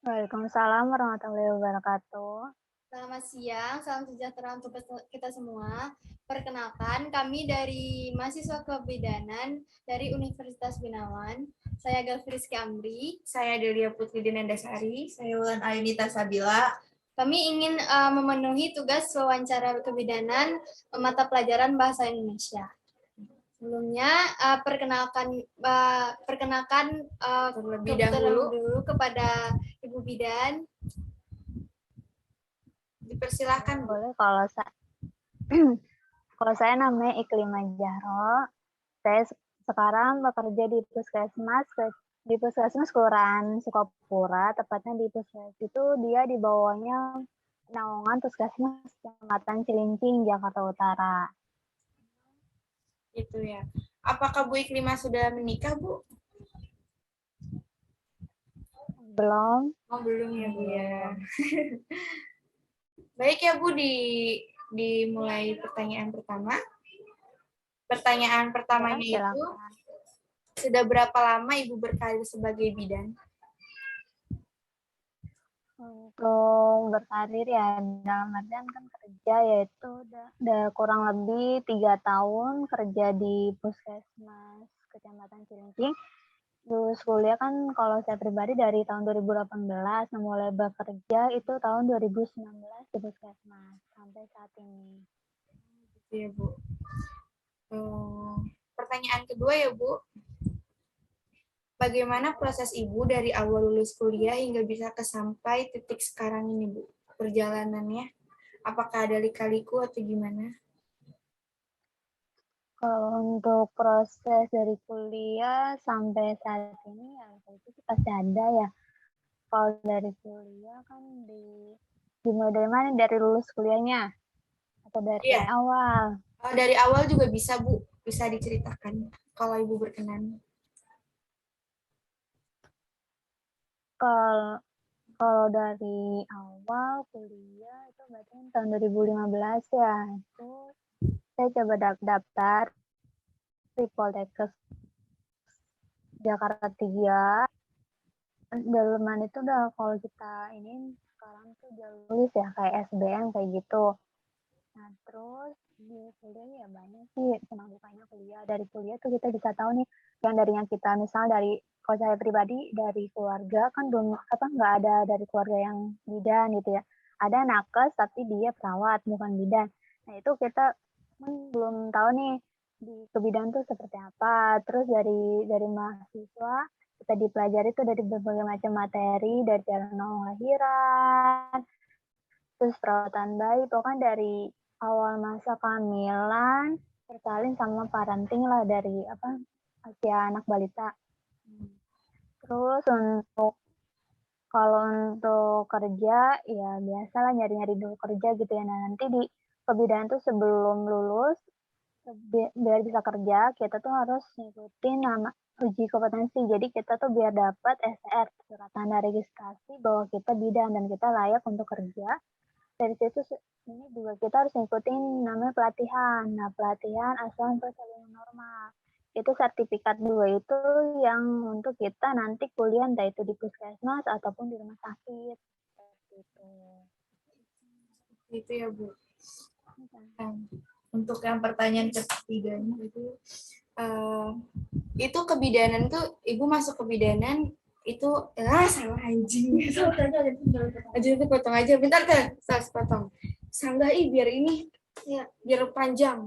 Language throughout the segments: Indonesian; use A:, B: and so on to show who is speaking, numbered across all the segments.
A: Waalaikumsalam warahmatullahi wabarakatuh.
B: Selamat siang, salam sejahtera untuk kita semua. Perkenalkan, kami dari mahasiswa kebidanan dari Universitas Binawan. Saya Galfriski Amri.
C: Saya Delia Putri Dinendasari. Saya Wulan Ayunita Sabila.
B: Kami ingin memenuhi tugas wawancara kebidanan mata pelajaran bahasa Indonesia. Sebelumnya perkenalkan
C: Terlebih dahulu
B: kepada Ibu Bidan.
C: Dipersilahkan, Bu.
A: Boleh kalau saya namanya Iklima Jahro. Saya sekarang bekerja di Puskesmas Kelurahan Sukapura, tepatnya di Puskesmas itu dia di bawahnya naungan Puskesmas Kecamatan Cilincing, Jakarta Utara.
C: Itu ya. Apakah Bu Iklima sudah menikah, Bu?
A: Belum.
C: Oh, belum ya, Bu ya. Baik ya, Bu, dimulai pertanyaan pertama. Pertanyaan pertamanya
A: Ya,
C: itu, sudah berapa lama Ibu berkarir sebagai bidan?
A: Untuk berkarir ya dalam artian kan kerja yaitu udah kurang lebih 3 tahun kerja di Puskesmas Kecamatan Cilincing. Lulus kuliah kan kalau saya pribadi dari tahun 2018, nah mulai bekerja itu tahun 2019 di Puskesmas sampai saat ini.
C: Iya, Bu. Pertanyaan kedua ya, Bu. Bagaimana proses Ibu dari awal lulus kuliah hingga bisa sampai titik sekarang ini, Bu? Perjalanannya, apakah ada lika-liku atau gimana?
A: Kalau untuk proses dari kuliah sampai saat ini ya itu pasti ada ya. Kalau dari kuliah kan dimulai dari mana? Dari lulus kuliahnya atau dari
C: Iya.
A: awal?
C: Dari awal juga bisa, Bu. Bisa diceritakan kalau Ibu berkenan.
A: Kalau dari awal kuliah itu berarti tahun 2015 ya. Itu saya coba daftar di Poltekkes Jakarta 3. Dalaman itu udah kalau kita ini sekarang tuh udah lulus ya kayak SBM kayak gitu. Nah terus di kuliah ya banyak sih senang dukanya kuliah. Dari kuliah tuh kita bisa tahu nih yang darinya kita misal dari kalau saya pribadi dari keluarga kan belum nggak ada dari keluarga yang bidan gitu ya. Ada nakes tapi dia perawat bukan bidan. Nah itu kita belum tahu nih di kebidanan tuh seperti apa. Terus dari mahasiswa kita dipelajari tuh dari berbagai macam materi dari cara lahiran, terus perawatan bayi, pokoknya dari awal masa kehamilan, tersalin sama parenting lah dari usia anak balita. Terus kalau untuk kerja ya biasalah nyari-nyari dulu kerja gitu ya. Nah nanti di kebidanan tuh sebelum lulus biar bisa kerja kita tuh harus ngikutin nama uji kompetensi. Jadi kita tuh biar dapat SR surat tanda registrasi bahwa kita bidan dan kita layak untuk kerja. Dari situ ini juga kita harus ngikutin namanya pelatihan. Nah pelatihan asuhan persalinan normal. Itu sertifikat 2 itu yang untuk kita nanti kuliah entah itu di puskesmas ataupun di rumah sakit. Gitu.
C: Itu ya, Bu. Untuk yang pertanyaan ketiganya itu kebidanan tuh Ibu masuk kebidanan itu salah anjing aja itu potong aja bentar kan potong sanggah biar ini ya biar panjang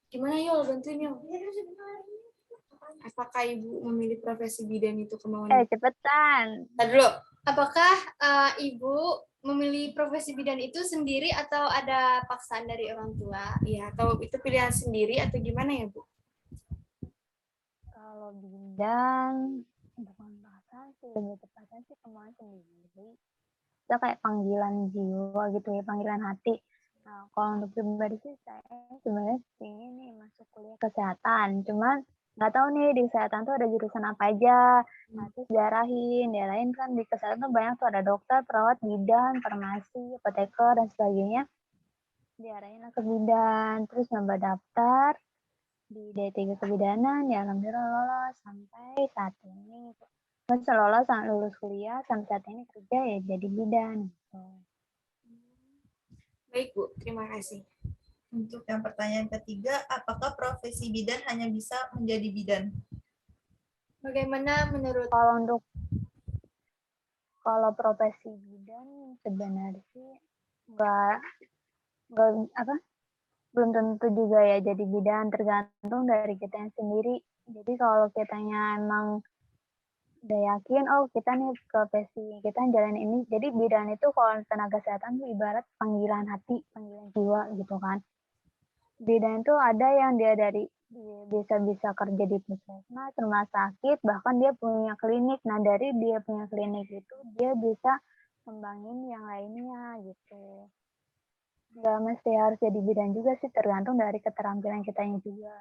C: gimana Yol bantuin Yol apakah Ibu memilih profesi bidan itu kemauan
A: Cepetan.
C: dulu
B: Apakah Ibu memilih profesi bidan itu sendiri atau ada paksaan dari orang tua?
C: Iya, atau itu pilihan sendiri atau gimana ya, Bu?
A: Kalau bidan bukan paksaan sih, lebih tepatnya sih kemauan sendiri. Itu kayak panggilan jiwa gitu ya, panggilan hati. Nah, kalau untuk pribadi sih saya sebenarnya ingin nih masuk kuliah kesehatan. Cuman nggak tahu nih di kesehatan tuh ada jurusan apa aja. Nah, terus diarahin kan di kesehatan tuh banyak tuh ada dokter, perawat, bidan, farmasi, apoteker, dan sebagainya. Diarahin lah ke bidan, terus nyoba daftar di D3 kebidanan, ya alhamdulillah lolos sampai saat ini. Seolah sampai lulus kuliah sampai saat ini kerja ya jadi bidan gitu.
C: Baik Bu, terima kasih.
D: Untuk yang pertanyaan ketiga, apakah profesi bidan hanya bisa menjadi bidan?
B: Bagaimana menurut
A: Kalau profesi bidan sebenarnya sih nggak apa belum tentu juga ya jadi bidan, tergantung dari kita yang sendiri. Jadi kalau kitanya emang udah yakin, oh kita nih profesi kita jalan ini. Jadi bidan itu kalau tenaga kesehatan tuh ibarat panggilan hati, panggilan jiwa gitu kan. Bidan itu ada yang dia bisa kerja di puskesmas, rumah sakit, bahkan dia punya klinik. Nah dari dia punya klinik itu dia bisa kembangin yang lainnya gitu. Nggak mesti harus jadi bidan juga sih, tergantung dari keterampilan kitanya juga.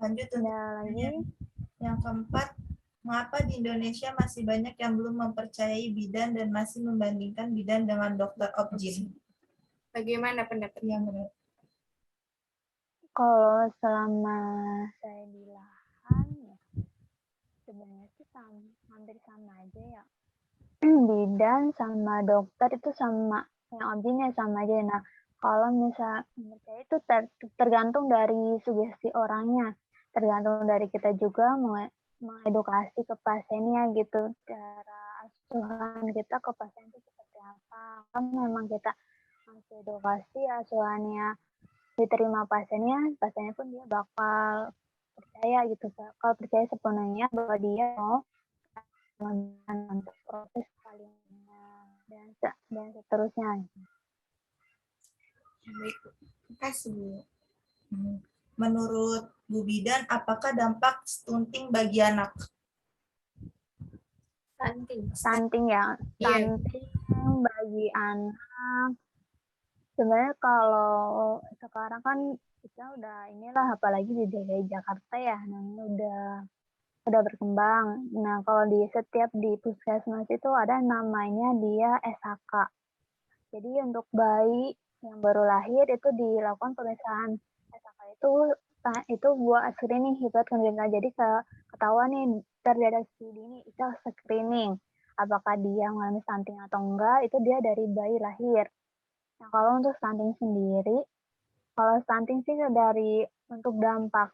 D: Lanjut untuk
A: Lagi
D: yang keempat, mengapa di Indonesia masih banyak yang belum mempercayai bidan dan masih membandingkan bidan dengan dokter obgyn?
C: Bagaimana pendapatnya?
A: kalau selama saya di lahan ya sebenarnya sih hampir sama aja ya. Bidan sama dokter itu sama, yang objeknya sama aja. Nah, kalau misal saya itu tergantung dari sugesti orangnya, tergantung dari kita juga mengedukasi ke pasiennya gitu, cara asuhan kita ke pasien itu seperti apa. Kan memang kita masih edukasi asuhannya diterima pasiennya pun dia bakal percaya gitu. Kalau percaya sepenuhnya bahwa dia mau untuk proses salinan dan seterusnya.
C: Baik, terima kasih Bu.
D: Menurut Bu Bidan, apakah dampak stunting bagi anak?
A: Stunting ya, stunting bagi anak. Sebenarnya kalau sekarang kan kita udah inilah, apalagi di DKI Jakarta ya, namanya udah berkembang. Nah, kalau di setiap di puskesmas itu ada namanya dia SHK. Jadi untuk bayi yang baru lahir itu dilakukan pemeriksaan SHK itu buat screening hebat congenital. Jadi ketahuan nih terdeteksi dini itu screening. Apakah dia mengalami stunting atau enggak itu dia dari bayi lahir. Nah, kalau untuk stunting sendiri, kalau stunting sih untuk dampak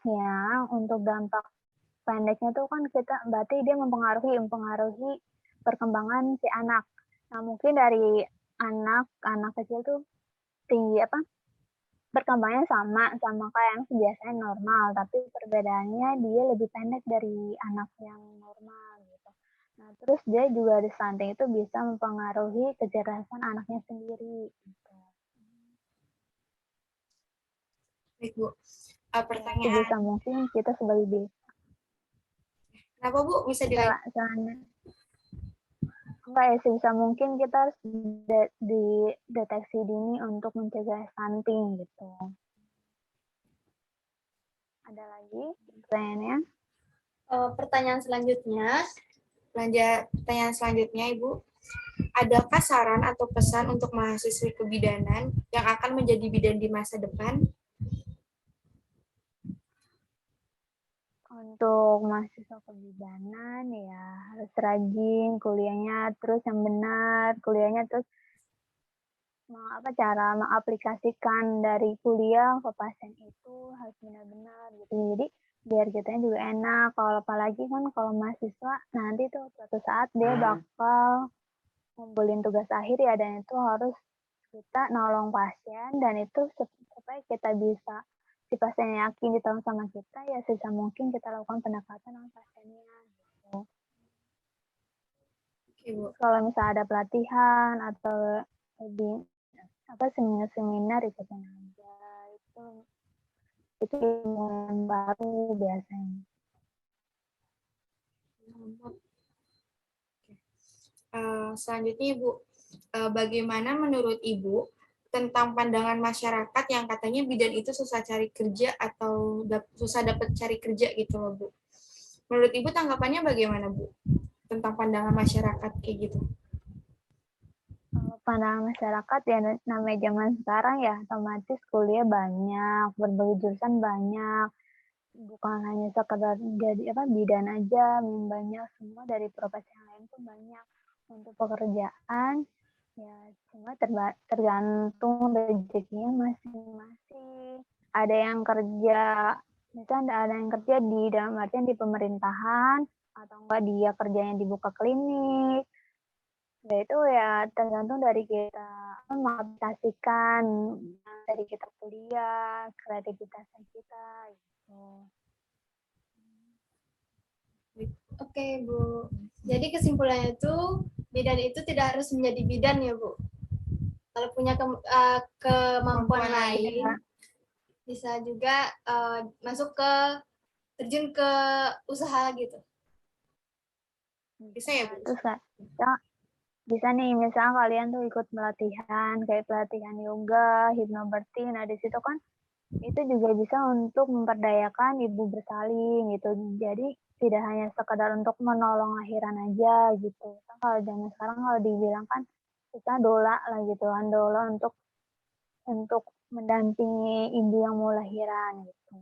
A: pendeknya tuh kan kita berarti dia mempengaruhi perkembangan si anak. Nah, mungkin dari anak kecil tuh tinggi perkembangannya sama kayak yang biasanya normal, tapi perbedaannya dia lebih pendek dari anak yang normal gitu. Nah, terus dia juga di stunting itu bisa mempengaruhi kecerdasan anaknya sendiri gitu.
C: Baik Bu. Pertanyaan.
A: Sebisa mungkin kita sebagai
C: Kenapa Bu bisa dilanjutkan?
A: Enggak ya, sebisa mungkin kita harus dideteksi dini untuk mencegah stunting gitu. Ada lagi pertanyaannya?
B: Pertanyaan selanjutnya.
C: Pertanyaan selanjutnya Ibu. Adakah saran atau pesan untuk mahasiswi kebidanan yang akan menjadi bidan di masa depan?
A: Untuk mahasiswa kebidanan ya harus rajin kuliahnya, terus yang benar kuliahnya, terus cara mengaplikasikan dari kuliah ke pasien itu harus benar-benar gitu. Jadi biar kitanya juga enak. Kalau apalagi kan kalau mahasiswa nanti tuh suatu saat dia bakal ngumpulin tugas akhir ya, dan itu harus kita nolong pasien, dan itu supaya kita bisa si pasien yakin ditolong sama kita ya sebisa mungkin kita lakukan pendekatan sama pasiennya gitu. Kalau misalnya ada pelatihan atau lebih seminar ikutin aja, itu ilmu yang baru biasanya.
C: Selanjutnya Ibu, bagaimana menurut Ibu tentang pandangan masyarakat yang katanya bidan itu susah cari kerja atau susah dapat cari kerja gitu loh Bu. Menurut Ibu tanggapannya bagaimana Bu tentang pandangan masyarakat kayak gitu?
A: Pandangan masyarakat ya namanya zaman sekarang ya, otomatis kuliah banyak, berbagai jurusan banyak. bukan hanya sekedar jadi bidan aja, banyak semua dari profesi yang lain tuh banyak. Untuk pekerjaan ya cuma tergantung rezekinya masing-masing. Ada yang kerja, misalnya ada yang kerja di dalam artian di pemerintahan atau enggak dia kerjanya dibuka klinik. Ya itu ya tergantung dari kita mengaplikasikan dari kita kuliah, kreativitas kita gitu.
B: Oke, Bu. Jadi kesimpulannya itu bidan itu tidak harus menjadi bidan ya, Bu. Kalau punya kemampuan lain, bisa juga masuk ke terjun ke usaha gitu.
C: Bisa ya, Bu?
A: Terus bisa nih misalnya kalian tuh ikut pelatihan kayak pelatihan yoga, hipnobirthing. Nah di situ kan itu juga bisa untuk memperdayakan ibu bersalin gitu. Jadi tidak hanya sekadar untuk menolong lahiran aja gitu. Kan kalau zaman sekarang kalau dibilang kan kita dola lah gitu kan, dola untuk mendampingi ibu yang mau lahiran gitu.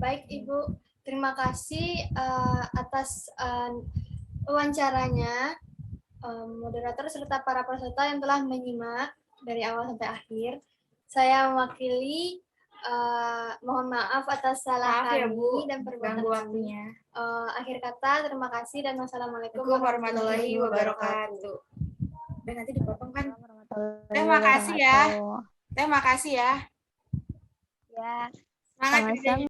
B: Baik Ibu, terima kasih atas wawancaranya moderator serta para peserta yang telah menyimak dari awal sampai akhir. Saya mewakili mohon maaf atas salah
C: Maaf ya,
B: kami
C: Bu,
B: dan perbuatan
C: ganggu
B: kami.
C: waktunya.
B: Akhir kata, terima kasih dan wassalamualaikum
C: Warahmatullahi wabarakatuh. Dan nanti dipotong kan?
A: Terima
C: kasih ya. Terima kasih ya.
A: Ya,
C: Semangat
A: sama-sama.